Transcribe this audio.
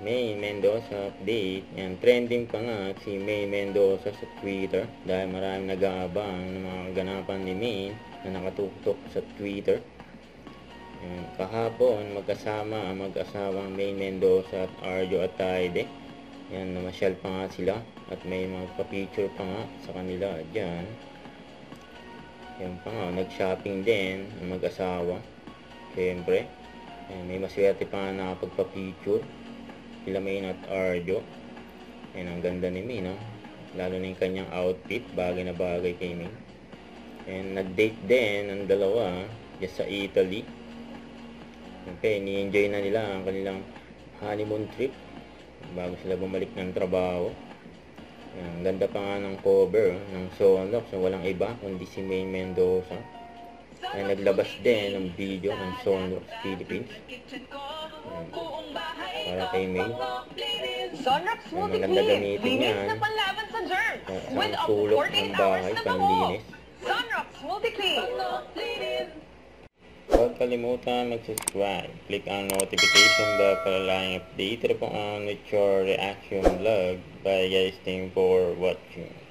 May Mendoza update. Yan, trending pa nga si May Mendoza sa Twitter dahil maraming nag-aabang ng mga ganapan ni May na nakatutok sa Twitter. Yan, kahapon magkasama ang mag-asawang May Mendoza at Arjo Ataide. Yan, namasyal pa nga sila at may mga pa-picture pa nga sa kanila dyan. Yan pa nga, nag-shopping din ang mag-asawa. Siyempre, may maswerte pa nga nakapagpa-picture sila May at Arjo. Yan, ang ganda ni May, no? Lalo na yung kanyang outfit, bagay na bagay kay May. And nag-date din ang dalawa just sa Italy. Okay, ni-enjoy na nila ang kanilang honeymoon trip bago sila bumalik ng trabaho. Yan, ang ganda pa nga ng cover ng Sonrox, so walang iba kundi si May Mendoza. Ay naglabas din ng video ng Sonrox Philippines. Yan, para kay May. Sonrox Maganda gamitin yan. na panlaban sa germs. With up to 48 hours na panlinis. Sonrox Multi-Clean. Huwag kalimutan mag-subscribe. Click ang notification bell para lang updated po on with your reaction vlog. Bye guys, thank you for watching.